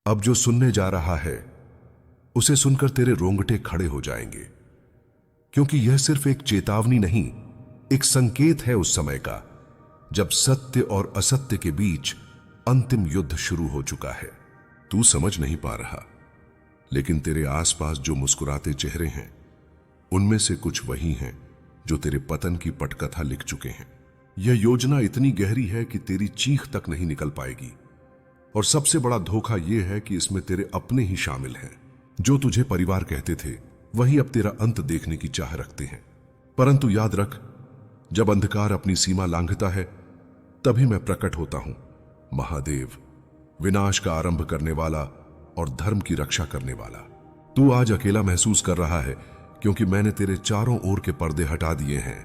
अब जो सुनने जा रहा है उसे सुनकर तेरे रोंगटे खड़े हो जाएंगे, क्योंकि यह सिर्फ एक चेतावनी नहीं, एक संकेत है उस समय का जब सत्य और असत्य के बीच अंतिम युद्ध शुरू हो चुका है। तू समझ नहीं पा रहा, लेकिन तेरे आसपास जो मुस्कुराते चेहरे हैं उनमें से कुछ वही हैं जो तेरे पतन की पटकथा लिख चुके हैं। यह योजना इतनी गहरी है कि तेरी चीख तक नहीं निकल पाएगी, और सबसे बड़ा धोखा यह है कि इसमें तेरे अपने ही शामिल हैं। जो तुझे परिवार कहते थे वही अब तेरा अंत देखने की चाह रखते हैं। परंतु याद रख, जब अंधकार अपनी सीमा लांघता है तभी मैं प्रकट होता हूं, महादेव, विनाश का आरंभ करने वाला और धर्म की रक्षा करने वाला। तू आज अकेला महसूस कर रहा है क्योंकि मैंने तेरे चारों ओर के पर्दे हटा दिए हैं,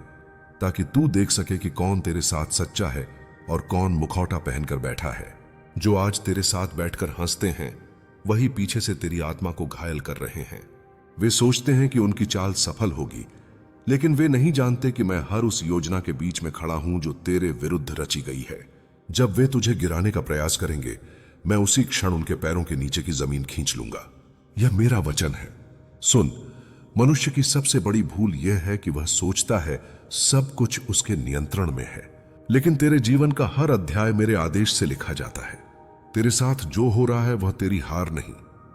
ताकि तू देख सके कि कौन तेरे साथ सच्चा है और कौन मुखौटा पहनकर बैठा है। जो आज तेरे साथ बैठकर हंसते हैं वही पीछे से तेरी आत्मा को घायल कर रहे हैं। वे सोचते हैं कि उनकी चाल सफल होगी, लेकिन वे नहीं जानते कि मैं हर उस योजना के बीच में खड़ा हूं जो तेरे विरुद्ध रची गई है। जब वे तुझे गिराने का प्रयास करेंगे, मैं उसी क्षण उनके पैरों के नीचे की जमीन खींच लूंगा। यह मेरा वचन है। सुन, मनुष्य की सबसे बड़ी भूल यह है कि वह सोचता है सब कुछ उसके नियंत्रण में है, लेकिन तेरे जीवन का हर अध्याय मेरे आदेश से लिखा जाता है। तेरे साथ जो हो रहा है वह तेरी हार नहीं,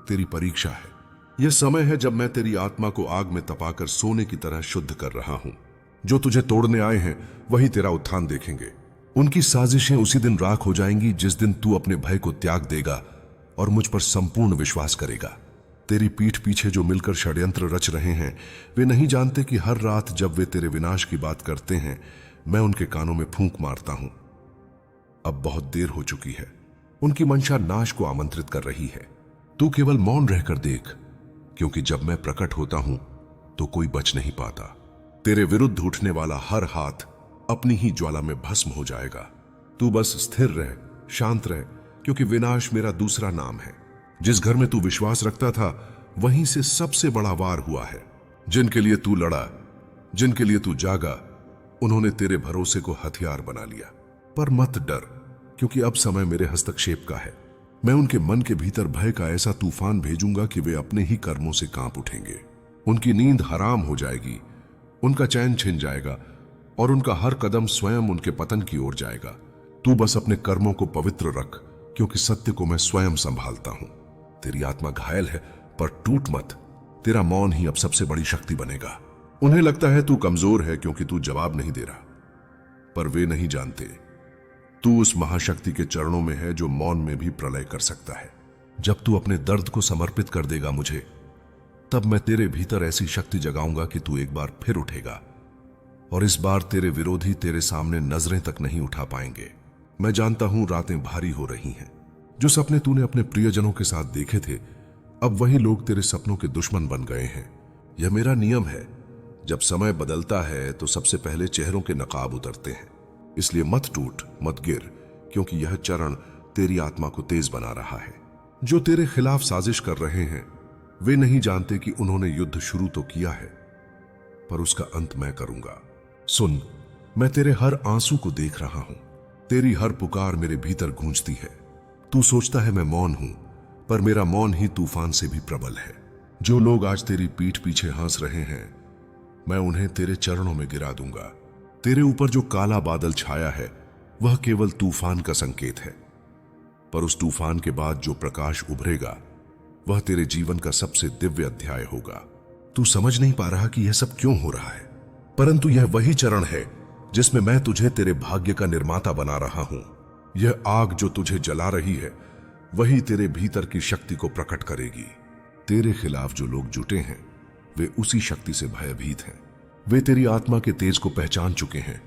तेरी परीक्षा है। यह समय है जब मैं तेरी आत्मा को आग में तपाकर सोने की तरह शुद्ध कर रहा हूं। जो तुझे तोड़ने आए हैं वही तेरा उत्थान देखेंगे। उनकी साजिशें उसी दिन राख हो जाएंगी जिस दिन तू अपने भय को त्याग देगा और मुझ पर संपूर्ण विश्वास करेगा। तेरी पीठ पीछे जो मिलकर षड्यंत्र रच रहे हैं, वे नहीं जानते कि हर रात जब वे तेरे विनाश की बात करते हैं, मैं उनके कानों में फूंक मारता हूं। अब बहुत देर हो चुकी है। उनकी मंशा नाश को आमंत्रित कर रही है। तू केवल मौन रहकर देख, क्योंकि जब मैं प्रकट होता हूं तो कोई बच नहीं पाता। तेरे विरुद्ध उठने वाला हर हाथ अपनी ही ज्वाला में भस्म हो जाएगा। तू बस स्थिर रह, शांत रह, क्योंकि विनाश मेरा दूसरा नाम है। जिस घर में तू विश्वास रखता था वहीं से सबसे बड़ा वार हुआ है। जिनके लिए तू लड़ा, जिनके लिए तू जागा, उन्होंने तेरे भरोसे को हथियार बना लिया। पर मत डर, क्योंकि अब समय मेरे हस्तक्षेप का है। मैं उनके मन के भीतर भय का ऐसा तूफान भेजूंगा कि वे अपने ही कर्मों से कांप उठेंगे। उनकी नींद हराम हो जाएगी, उनका चैन छिन जाएगा और उनका हर कदम स्वयं उनके पतन की ओर जाएगा। तू बस अपने कर्मों को पवित्र रख, क्योंकि सत्य को मैं स्वयं संभालता हूं। तेरी आत्मा घायल है, पर टूट मत। तेरा मौन ही अब सबसे बड़ी शक्ति बनेगा। उन्हें लगता है तू कमजोर है क्योंकि तू जवाब नहीं दे रहा, पर वे नहीं जानते तू उस महाशक्ति के चरणों में है जो मौन में भी प्रलय कर सकता है। जब तू अपने दर्द को समर्पित कर देगा मुझे, तब मैं तेरे भीतर ऐसी शक्ति जगाऊंगा कि तू एक बार फिर उठेगा, और इस बार तेरे विरोधी तेरे सामने नजरें तक नहीं उठा पाएंगे। मैं जानता हूं रातें भारी हो रही हैं। जो सपने तूने अपने प्रियजनों के साथ देखे थे, अब वही लोग तेरे सपनों के दुश्मन बन गए हैं। यह मेरा नियम है। जब समय बदलता है तो सबसे पहले चेहरों के नकाब उतरते हैं। इसलिए मत टूट, मत गिर, क्योंकि यह चरण तेरी आत्मा को तेज बना रहा है। जो तेरे खिलाफ साजिश कर रहे हैं वे नहीं जानते कि उन्होंने युद्ध शुरू तो किया है, पर उसका अंत मैं करूंगा। सुन, मैं तेरे हर आंसू को देख रहा हूं। तेरी हर पुकार मेरे भीतर गूंजती है। तू सोचता है मैं मौन हूं, पर मेरा मौन ही तूफान से भी प्रबल है। जो लोग आज तेरी पीठ पीछे हंस रहे हैं, मैं उन्हें तेरे चरणों में गिरा दूंगा। तेरे ऊपर जो काला बादल छाया है वह केवल तूफान का संकेत है, पर उस तूफान के बाद जो प्रकाश उभरेगा वह तेरे जीवन का सबसे दिव्य अध्याय होगा। तू समझ नहीं पा रहा कि यह सब क्यों हो रहा है, परंतु यह वही चरण है जिसमें मैं तुझे तेरे भाग्य का निर्माता बना रहा हूं। यह आग जो तुझे जला रही है वही तेरे भीतर की शक्ति को प्रकट करेगी। तेरे खिलाफ जो लोग जुटे हैं वे उसी शक्ति से भयभीत हैं। वे तेरी आत्मा के तेज को पहचान चुके हैं,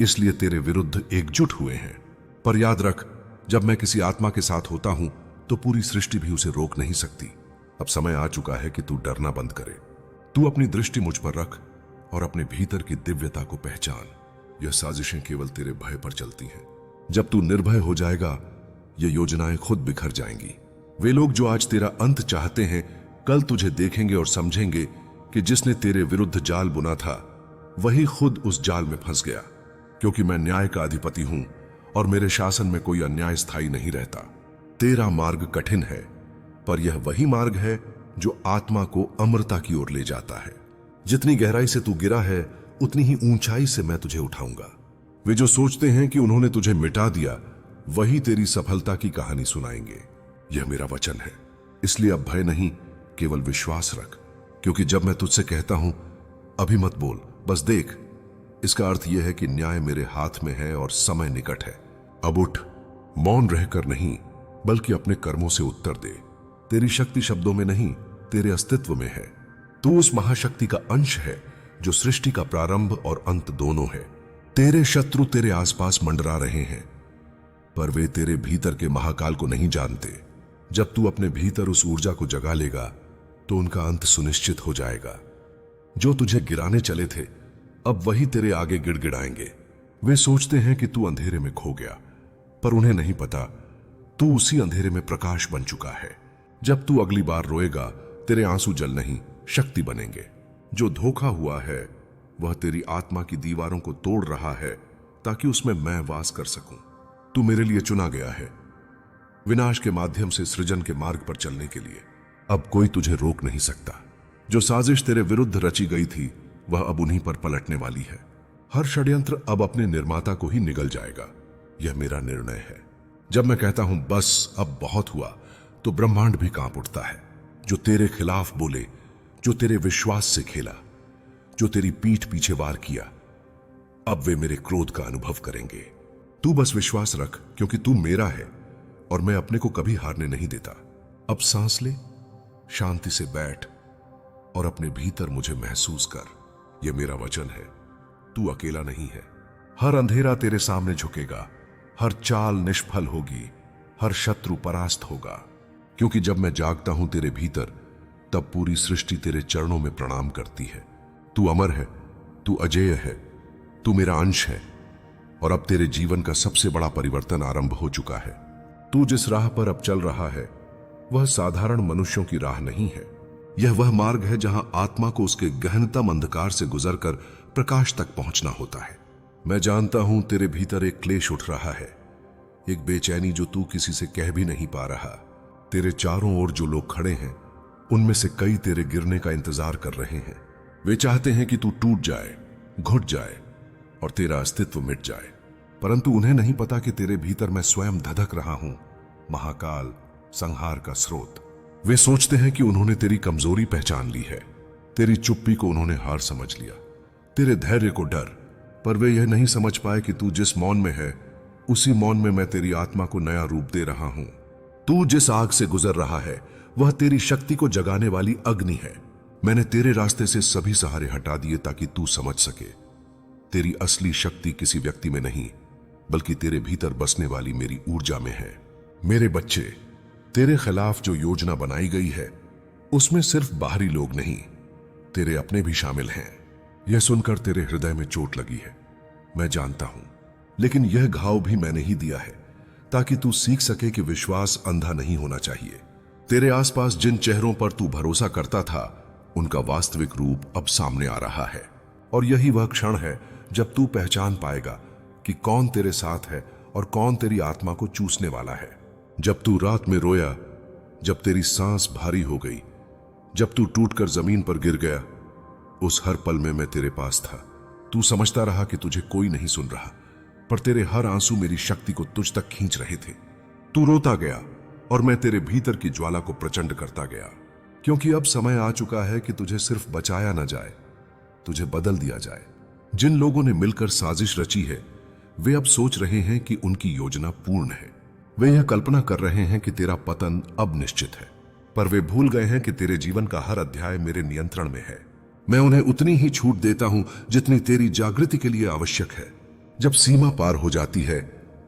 इसलिए तेरे विरुद्ध एकजुट हुए हैं। पर याद रख, जब मैं किसी आत्मा के साथ होता हूं तो पूरी सृष्टि भी उसे रोक नहीं सकती। अब समय आ चुका है कि तू डरना बंद करे। तू अपनी दृष्टि मुझ पर रख और अपने भीतर की दिव्यता को पहचान। यह साजिशें केवल तेरे भय पर चलती हैं। जब तू निर्भय हो जाएगा, ये योजनाएं खुद बिखर जाएंगी। वे लोग जो आज तेरा अंत चाहते हैं, कल तुझे देखेंगे और समझेंगे कि जिसने तेरे विरुद्ध जाल बुना था वही खुद उस जाल में फंस गया। क्योंकि मैं न्याय का अधिपति हूं और मेरे शासन में कोई अन्याय स्थायी नहीं रहता। तेरा मार्ग कठिन है, पर यह वही मार्ग है जो आत्मा को अमरता की ओर ले जाता है। जितनी गहराई से तू गिरा है, उतनी ही ऊंचाई से मैं तुझे उठाऊंगा। वे जो सोचते हैं कि उन्होंने तुझे मिटा दिया, वही तेरी सफलता की कहानी सुनाएंगे। यह मेरा वचन है, इसलिए अब भय नहीं, केवल विश्वास रख। क्योंकि जब मैं तुझसे कहता हूं अभी मत बोल, बस देख, इसका अर्थ यह है कि न्याय मेरे हाथ में है और समय निकट है। अब उठ, मौन रहकर नहीं बल्कि अपने कर्मों से उत्तर दे। तेरी शक्ति शब्दों में नहीं, तेरे अस्तित्व में है। तू उस महाशक्ति का अंश है जो सृष्टि का प्रारंभ और अंत दोनों है। तेरे शत्रु तेरे आसपास मंडरा रहे हैं, पर वे तेरे भीतर के महाकाल को नहीं जानते। जब तू अपने भीतर उस ऊर्जा को जगा लेगा तो उनका अंत सुनिश्चित हो जाएगा। जो तुझे गिराने चले थे, अब वही तेरे आगे गिड़गिड़ाएंगे। वे सोचते हैं कि तू अंधेरे में खो गया, पर उन्हें नहीं पता तू उसी अंधेरे में प्रकाश बन चुका है। जब तू अगली बार रोएगा, तेरे आंसू जल नहीं, शक्ति बनेंगे। जो धोखा हुआ है वह तेरी आत्मा की दीवारों को तोड़ रहा है ताकि उसमें मैं वास कर सकूं। तू मेरे लिए चुना गया है, विनाश के माध्यम से सृजन के मार्ग पर चलने के लिए। अब कोई तुझे रोक नहीं सकता। जो साजिश तेरे विरुद्ध रची गई थी, वह अब उन्हीं पर पलटने वाली है। हर षड्यंत्र अब अपने निर्माता को ही निगल जाएगा। यह मेरा निर्णय है। जब मैं कहता हूं बस अब बहुत हुआ, तो ब्रह्मांड भी कांप उठता है। जो तेरे खिलाफ बोले, जो तेरे विश्वास से खेला, जो तेरी पीठ पीछे वार किया, अब वे मेरे क्रोध का अनुभव करेंगे। तू बस विश्वास रख, क्योंकि तू मेरा है और मैं अपने को कभी हारने नहीं देता। अब सांस ले, शांति से बैठ और अपने भीतर मुझे महसूस कर। यह मेरा वचन है, तू अकेला नहीं है। हर अंधेरा तेरे सामने झुकेगा, हर चाल निष्फल होगी, हर शत्रु परास्त होगा। क्योंकि जब मैं जागता हूं तेरे भीतर, तब पूरी सृष्टि तेरे चरणों में प्रणाम करती है। तू अमर है, तू अजेय है, तू मेरा अंश है और अब तेरे जीवन का सबसे बड़ा परिवर्तन आरंभ हो चुका है। तू जिस राह पर अब चल रहा है, वह साधारण मनुष्यों की राह नहीं है। यह वह मार्ग है जहां आत्मा को उसके गहनतम अंधकार से गुजरकर प्रकाश तक पहुंचना होता है। मैं जानता हूं तेरे भीतर एक क्लेश उठ रहा है, एक बेचैनी जो तू किसी से कह भी नहीं पा रहा। तेरे चारों ओर जो लोग खड़े हैं, उनमें से कई तेरे गिरने का इंतजार कर रहे हैं। वे चाहते हैं कि तू टूट जाए, घुट जाए और तेरा अस्तित्व मिट जाए, परंतु उन्हें नहीं पता कि तेरे भीतर मैं स्वयं धधक रहा हूं, महाकाल, संहार का स्रोत। वे सोचते हैं कि उन्होंने तेरी कमजोरी पहचान ली है, तेरी चुप्पी को उन्होंने हार समझ लिया, तेरे धैर्य को डर, पर वे यह नहीं समझ पाए कि तू जिस मौन में है, उसी मौन में मैं तेरी आत्मा को नया रूप दे रहा हूं। तू जिस आग से गुजर रहा है, वह तेरी शक्ति को जगाने वाली अग्नि है। मैंने तेरे रास्ते से सभी सहारे हटा दिए ताकि तू समझ सके, तेरी असली शक्ति किसी व्यक्ति में नहीं, बल्कि तेरे भीतर बसने वाली मेरी ऊर्जा में है। मेरे बच्चे, तेरे खिलाफ जो योजना बनाई गई है, उसमें सिर्फ बाहरी लोग नहीं, तेरे अपने भी शामिल हैं। यह सुनकर तेरे हृदय में चोट लगी है, मैं जानता हूं, लेकिन यह घाव भी मैंने ही दिया है ताकि तू सीख सके कि विश्वास अंधा नहीं होना चाहिए। तेरे आसपास जिन चेहरों पर तू भरोसा करता था, उनका वास्तविक रूप अब सामने आ रहा है। और यही वह क्षण है जब तू पहचान पाएगा कि कौन तेरे साथ है और कौन तेरी आत्मा को चूसने वाला है। जब तू रात में रोया, जब तेरी सांस भारी हो गई, जब तू टूटकर जमीन पर गिर गया, उस हर पल में मैं तेरे पास था। तू समझता रहा कि तुझे कोई नहीं सुन रहा, पर तेरे हर आंसू मेरी शक्ति को तुझ तक खींच रहे थे। तू रोता गया और मैं तेरे भीतर की ज्वाला को प्रचंड करता गया, क्योंकि अब समय आ चुका है कि तुझे सिर्फ बचाया ना जाए, तुझे बदल दिया जाए। जिन लोगों ने मिलकर साजिश रची है, वे अब सोच रहे हैं कि उनकी योजना पूर्ण है। वे यह कल्पना कर रहे हैं कि तेरा पतन अब निश्चित है, पर वे भूल गए हैं कि तेरे जीवन का हर अध्याय मेरे नियंत्रण में है। मैं उन्हें उतनी ही छूट देता हूं जितनी तेरी जागृति के लिए आवश्यक है। जब सीमा पार हो जाती है,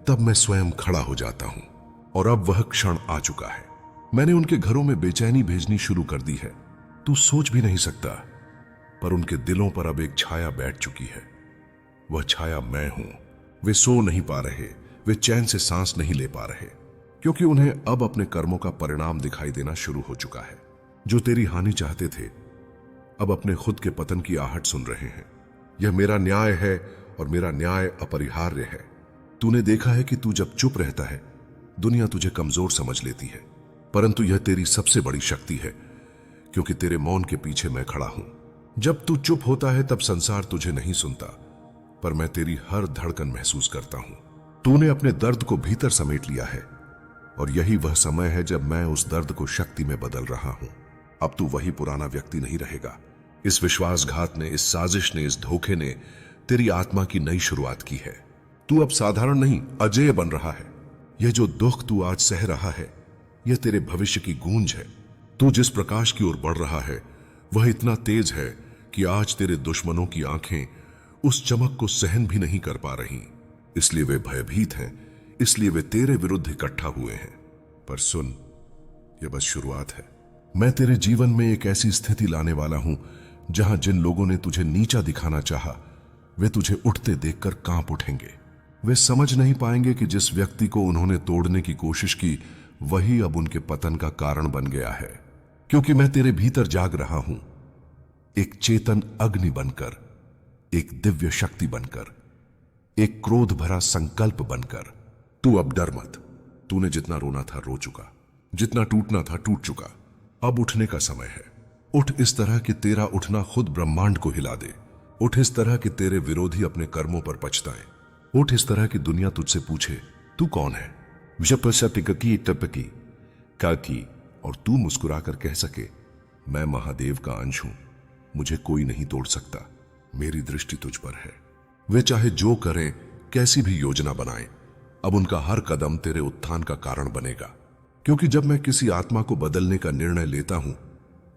तब मैं स्वयं खड़ा हो जाता हूं। और अब वह क्षण आ चुका है। मैंने उनके घरों में बेचैनी भेजनी शुरू कर दी है। तू सोच भी नहीं सकता, पर उनके दिलों पर अब एक छाया बैठ चुकी है। वह छाया मैं हूं। वे सो नहीं पा रहे, वे चैन से सांस नहीं ले पा रहे, क्योंकि उन्हें अब अपने कर्मों का परिणाम दिखाई देना शुरू हो चुका है। जो तेरी हानि चाहते थे, अब अपने खुद के पतन की आहट सुन रहे हैं। यह मेरा न्याय है और मेरा न्याय अपरिहार्य है। तूने देखा है कि तू जब चुप रहता है, दुनिया तुझे कमजोर समझ लेती है, परंतु यह तेरी सबसे बड़ी शक्ति है, क्योंकि तेरे मौन के पीछे मैं खड़ा हूं। जब तू चुप होता है तब संसार तुझे नहीं सुनता, पर मैं तेरी हर धड़कन महसूस करता हूं। तूने अपने दर्द को भीतर समेट लिया है, और यही वह समय है जब मैं उस दर्द को शक्ति में बदल रहा हूं। अब तू वही पुराना व्यक्ति नहीं रहेगा। इस विश्वासघात ने, इस साजिश ने, इस धोखे ने तेरी आत्मा की नई शुरुआत की है। तू अब साधारण नहीं, अजेय बन रहा है। यह जो दुख तू आज सह रहा है, यह तेरे भविष्य की गूंज है। तू जिस प्रकाश की ओर बढ़ रहा है वह इतना तेज है कि आज तेरे दुश्मनों की आंखें उस चमक को सहन भी नहीं कर पा रही। इसलिए वे भयभीत हैं, इसलिए वे तेरे विरुद्ध इकट्ठा हुए हैं। पर सुन, यह बस शुरुआत है। मैं तेरे जीवन में एक ऐसी स्थिति लाने वाला हूं जहां जिन लोगों ने तुझे नीचा दिखाना चाहा, वे तुझे उठते देखकर कांप उठेंगे। वे समझ नहीं पाएंगे कि जिस व्यक्ति को उन्होंने तोड़ने की कोशिश की, वही अब उनके पतन का कारण बन गया है। क्योंकि मैं तेरे भीतर जाग रहा हूं, एक चेतन अग्नि बनकर, एक दिव्य शक्ति बनकर, एक क्रोध भरा संकल्प बनकर। तू अब डर मत। तूने जितना रोना था रो चुका, जितना टूटना था टूट चुका। अब उठने का समय है। उठ इस तरह कि तेरा उठना खुद ब्रह्मांड को हिला दे। उठ इस तरह कि तेरे विरोधी अपने कर्मों पर पछताएं। उठ इस तरह कि दुनिया तुझसे पूछे, तू कौन है? और तू मुस्कुराकर कह सके, मैं महादेव का अंश हूं, मुझे कोई नहीं तोड़ सकता, मेरी दृष्टि तुझ पर है। वे चाहे जो करें, कैसी भी योजना बनाएं, अब उनका हर कदम तेरे उत्थान का कारण बनेगा। क्योंकि जब मैं किसी आत्मा को बदलने का निर्णय लेता हूं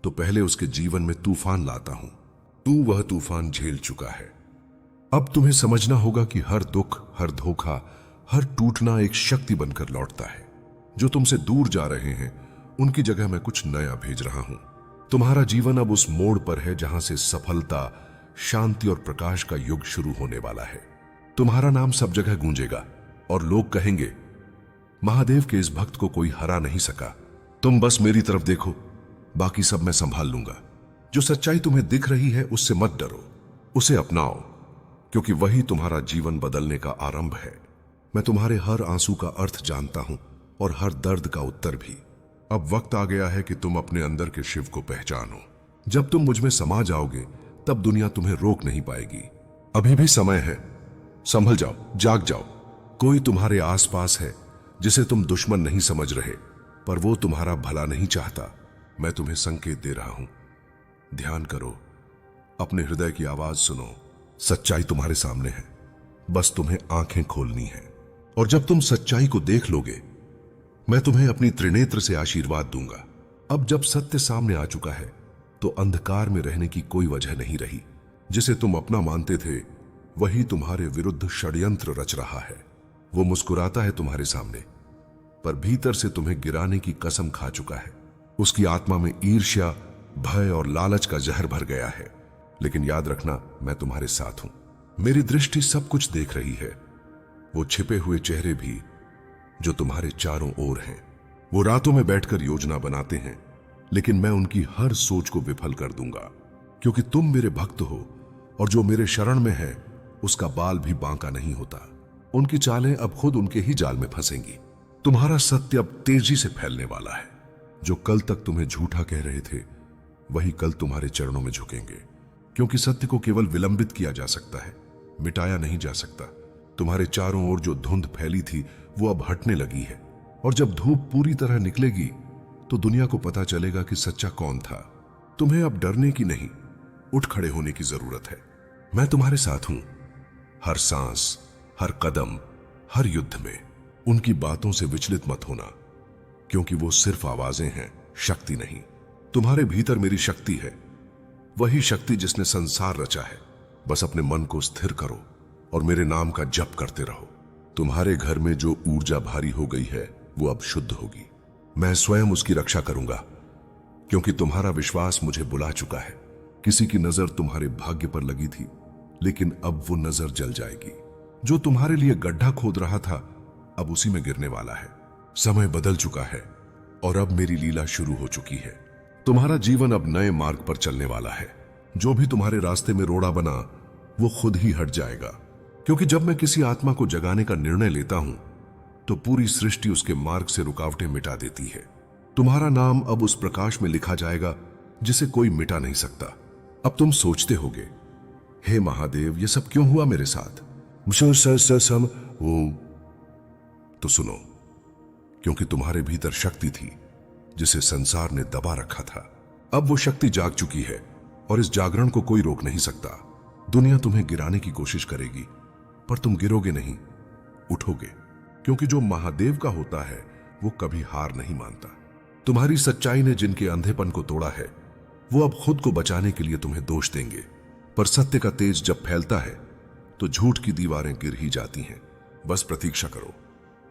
तो पहले उसके जीवन में तूफान लाता हूं। तू वह तूफान झेल चुका है। अब तुम्हें समझना होगा कि हर दुख, हर धोखा, हर टूटना एक शक्ति बनकर लौटता है। जो तुमसे दूर जा रहे हैं उनकी जगह मैं कुछ नया भेज रहा हूं। तुम्हारा जीवन अब उस मोड़ पर है जहां से सफलता, शांति और प्रकाश का युग शुरू होने वाला है। तुम्हारा नाम सब जगह गूंजेगा और लोग कहेंगे, महादेव के इस भक्त को कोई हरा नहीं सका। तुम बस मेरी तरफ देखो, बाकी सब मैं संभाल लूंगा। जो सच्चाई तुम्हें दिख रही है उससे मत डरो, उसे अपनाओ, क्योंकि वही तुम्हारा जीवन बदलने का आरंभ है। मैं तुम्हारे हर आंसू का अर्थ जानता हूं और हर दर्द का उत्तर भी। अब वक्त आ गया है कि तुम अपने अंदर के शिव को पहचानो। जब तुम मुझ में समा जाओगे तब दुनिया तुम्हें रोक नहीं पाएगी। अभी भी समय है, संभल जाओ, जाग जाओ। कोई तुम्हारे आसपास है जिसे तुम दुश्मन नहीं समझ रहे, पर वो तुम्हारा भला नहीं चाहता। मैं तुम्हें संकेत दे रहा हूं, ध्यान करो, अपने हृदय की आवाज सुनो। सच्चाई तुम्हारे सामने है, बस तुम्हें आंखें खोलनी है। और जब तुम सच्चाई को देख लोगे, मैं तुम्हें अपनी त्रिनेत्र से आशीर्वाद दूंगा। अब जब सत्य सामने आ चुका है तो अंधकार में रहने की कोई वजह नहीं रही। जिसे तुम अपना मानते थे वही तुम्हारे विरुद्ध षड्यंत्र रच रहा है। वो मुस्कुराता है तुम्हारे सामने, पर भीतर से तुम्हें गिराने की कसम खा चुका है। उसकी आत्मा में ईर्ष्या, भय और लालच का जहर भर गया है। लेकिन याद रखना, मैं तुम्हारे साथ हूं। मेरी दृष्टि सब कुछ देख रही है, वो छिपे हुए चेहरे भी जो तुम्हारे चारों ओर हैं। वो रातों में बैठकर योजना बनाते हैं, लेकिन मैं उनकी हर सोच को विफल कर दूंगा। क्योंकि तुम मेरे भक्त हो और जो मेरे शरण में है उसका बाल भी बांका नहीं होता। उनकी चालें अब खुद उनके ही जाल में फंसेंगी। तुम्हारा सत्य अब तेजी से फैलने वाला है। जो कल तक तुम्हें झूठा कह रहे थे वही कल तुम्हारे चरणों में झुकेंगे। क्योंकि सत्य को केवल विलंबित किया जा सकता है, मिटाया नहीं जा सकता। तुम्हारे चारों ओर जो धुंध फैली थी वो अब हटने लगी है, और जब धूप पूरी तरह निकलेगी तो दुनिया को पता चलेगा कि सच्चा कौन था। तुम्हें अब डरने की नहीं, उठ खड़े होने की जरूरत है। मैं तुम्हारे साथ हूं, हर सांस, हर कदम, हर युद्ध में। उनकी बातों से विचलित मत होना, क्योंकि वो सिर्फ आवाजें हैं, शक्ति नहीं। तुम्हारे भीतर मेरी शक्ति है, वही शक्ति जिसने संसार रचा है। बस अपने मन को स्थिर करो और मेरे नाम का जप करते रहो। तुम्हारे घर में जो ऊर्जा भारी हो गई है वो अब शुद्ध होगी। मैं स्वयं उसकी रक्षा करूंगा, क्योंकि तुम्हारा विश्वास मुझे बुला चुका है। किसी की नजर तुम्हारे भाग्य पर लगी थी, लेकिन अब वो नजर जल जाएगी। जो तुम्हारे लिए गड्ढा खोद रहा था अब उसी में गिरने वाला है। समय बदल चुका है और अब मेरी लीला शुरू हो चुकी है। तुम्हारा जीवन अब नए मार्ग पर चलने वाला है। जो भी तुम्हारे रास्ते में रोड़ा बना वो खुद ही हट जाएगा। क्योंकि जब मैं किसी आत्मा को जगाने का निर्णय लेता हूं तो पूरी सृष्टि उसके मार्ग से रुकावटें मिटा देती है। तुम्हारा नाम अब उस प्रकाश में लिखा जाएगा जिसे कोई मिटा नहीं सकता। अब तुम सोचते होगे, हे महादेव, ये सब क्यों हुआ मेरे साथ? तो सुनो, क्योंकि तुम्हारे भीतर शक्ति थी जिसे संसार ने दबा रखा था। अब वो शक्ति जाग चुकी है और इस जागरण को कोई रोक नहीं सकता। दुनिया तुम्हें गिराने की कोशिश करेगी, पर तुम गिरोगे नहीं, उठोगे, क्योंकि जो महादेव का होता है वो कभी हार नहीं मानता। तुम्हारी सच्चाई ने जिनके अंधेपन को तोड़ा है वो अब खुद को बचाने के लिए तुम्हें दोष देंगे, पर सत्य का तेज जब फैलता है तो झूठ की दीवारें गिर ही जाती हैं। बस प्रतीक्षा करो,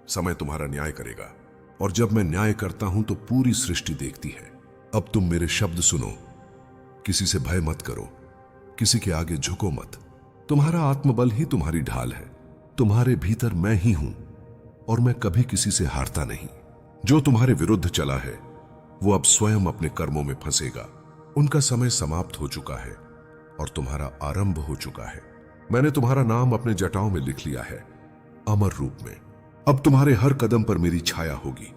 समय तुम्हारा न्याय करेगा, और जब मैं न्याय करता हूं तो पूरी सृष्टि देखती है। अब तुम मेरे शब्द सुनो, किसी से भय मत करो, किसी के आगे झुको मत। तुम्हारा आत्मबल ही तुम्हारी ढाल है। तुम्हारे भीतर मैं ही हूं और मैं कभी किसी से हारता नहीं। जो तुम्हारे विरुद्ध चला है वो अब स्वयं अपने कर्मों में फंसेगा। उनका समय समाप्त हो चुका है और तुम्हारा आरंभ हो चुका है। मैंने तुम्हारा नाम अपने जटाओं में लिख लिया है, अमर रूप में। अब तुम्हारे हर कदम पर मेरी छाया होगी।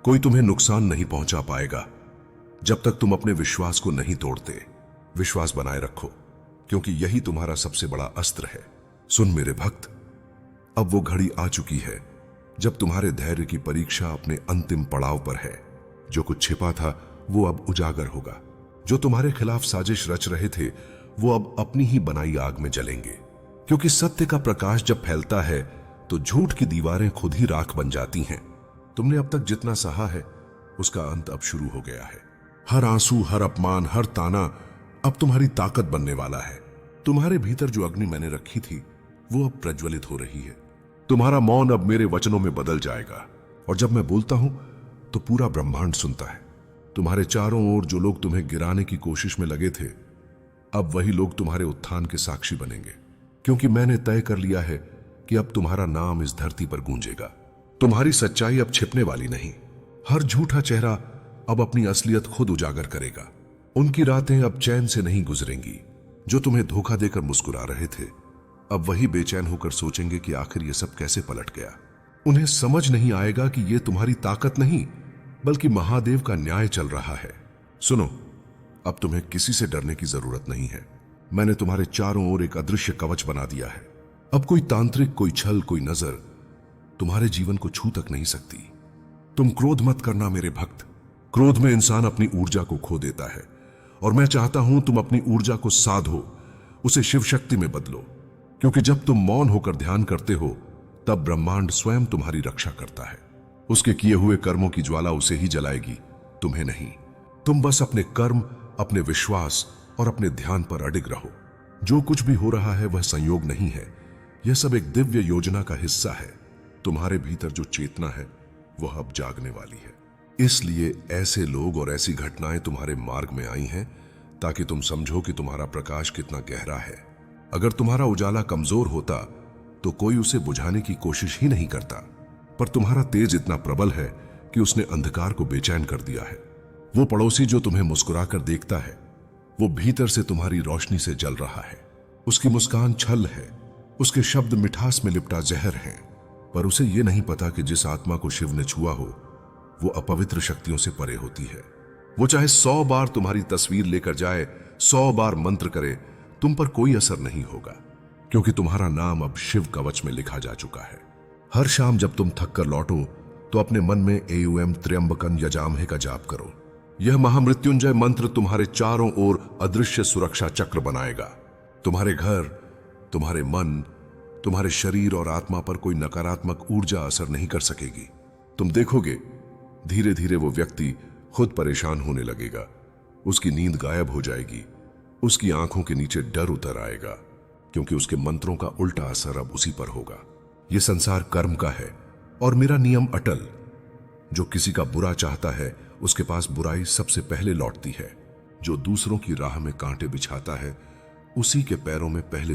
कोई तुम्हें नुकसान नहीं पहुंचा पाएगा जब तक तुम अपने विश्वास को नहीं तोड़ते। विश्वास बनाए रखो, क्योंकि यही तुम्हारा सबसे बड़ा अस्त्र है। सुन मेरे भक्त, अब वो घड़ी आ चुकी है जब तुम्हारे धैर्य की परीक्षा अपने अंतिम पड़ाव पर है। जो कुछ छिपा था वो अब उजागर होगा। जो तुम्हारे खिलाफ साजिश रच रहे थे वो अब अपनी ही बनाई आग में जलेंगे, क्योंकि सत्य का प्रकाश जब फैलता है तो झूठ की दीवारें खुद ही राख बन जाती हैं। तुमने अब तक जितना सहा है उसका अंत अब शुरू हो गया है। हर आंसू, हर अपमान, हर ताना अब तुम्हारी ताकत बनने वाला है। तुम्हारे भीतर जो अग्नि मैंने रखी थी वो अब प्रज्वलित हो रही है। तुम्हारा मौन अब मेरे वचनों में बदल जाएगा, और जब मैं बोलता हूं तो पूरा ब्रह्मांड सुनता है। तुम्हारे चारों ओर जो लोग तुम्हें गिराने की कोशिश में लगे थे, अब वही लोग तुम्हारे उत्थान के साक्षी बनेंगे, क्योंकि मैंने तय कर लिया है कि अब तुम्हारा नाम इस धरती पर गूंजेगा। तुम्हारी सच्चाई अब छिपने वाली नहीं। हर झूठा चेहरा अब अपनी असलियत खुद उजागर करेगा। उनकी रातें अब चैन से नहीं गुजरेंगी। जो तुम्हें धोखा देकर मुस्कुरा रहे थे अब वही बेचैन होकर सोचेंगे कि आखिर ये सब कैसे पलट गया। उन्हें समझ नहीं आएगा कि ये तुम्हारी ताकत नहीं बल्कि महादेव का न्याय चल रहा है। सुनो, अब तुम्हें किसी से डरने की जरूरत नहीं है। मैंने तुम्हारे चारों ओर एक अदृश्य कवच बना दिया है। अब कोई तांत्रिक, कोई छल, कोई नजर तुम्हारे जीवन को छू तक नहीं सकती। तुम क्रोध मत करना मेरे भक्त। क्रोध में इंसान अपनी ऊर्जा को खो देता है, और मैं चाहता हूं तुम अपनी ऊर्जा को साधो, उसे शिव शक्ति में बदलो, क्योंकि जब तुम मौन होकर ध्यान करते हो तब ब्रह्मांड स्वयं तुम्हारी रक्षा करता है। उसके किए हुए कर्मों की ज्वाला उसे ही जलाएगी, तुम्हें नहीं। तुम बस अपने कर्म, अपने विश्वास और अपने ध्यान पर अडिग रहो। जो कुछ भी हो रहा है वह संयोग नहीं है, यह सब एक दिव्य योजना का हिस्सा है। तुम्हारे भीतर जो चेतना है वह अब जागने वाली है। इसलिए ऐसे लोग और ऐसी घटनाएं तुम्हारे मार्ग में आई हैं ताकि तुम समझो कि तुम्हारा प्रकाश कितना गहरा है। अगर तुम्हारा उजाला कमजोर होता तो कोई उसे बुझाने की कोशिश ही नहीं करता, पर तुम्हारा तेज इतना प्रबल है कि उसने अंधकार को बेचैन कर दिया है। वो पड़ोसी जो तुम्हें मुस्कुराकर देखता है वो भीतर से तुम्हारी रोशनी से जल रहा है। उसकी मुस्कान छल है, उसके शब्द मिठास में लिपटा जहर है, पर उसे यह नहीं पता कि जिस आत्मा को शिव ने छुआ हो वो अपवित्र शक्तियों से परे होती है। वो चाहे 100 बार तुम्हारी तस्वीर लेकर जाए, 100 बार मंत्र करे, तुम पर कोई असर नहीं होगा, क्योंकि तुम्हारा नाम अब शिव कवच में लिखा जा चुका है। हर शाम जब तुम थक कर लौटो तो अपने मन में एयूएम त्र्यंबकन यजामहे का जाप करो। यह महामृत्युंजय मंत्र तुम्हारे चारों ओर अदृश्य सुरक्षा चक्र बनाएगा। तुम्हारे घर, तुम्हारे मन, तुम्हारे शरीर और आत्मा पर कोई नकारात्मक ऊर्जा असर नहीं कर सकेगी। तुम देखोगे धीरे धीरे वो व्यक्ति खुद परेशान होने लगेगा, उसकी नींद गायब हो जाएगी, उसकी आंखों के नीचे डर उतर आएगा, क्योंकि उसके मंत्रों का उल्टा असर अब उसी पर होगा। यह संसार कर्म का है और मेरा नियम अटल। जो किसी का बुरा चाहता है उसके पास बुराई सबसे पहले लौटती है। जो दूसरों की राह में कांटे बिछाता है उसी के पैरों में पहले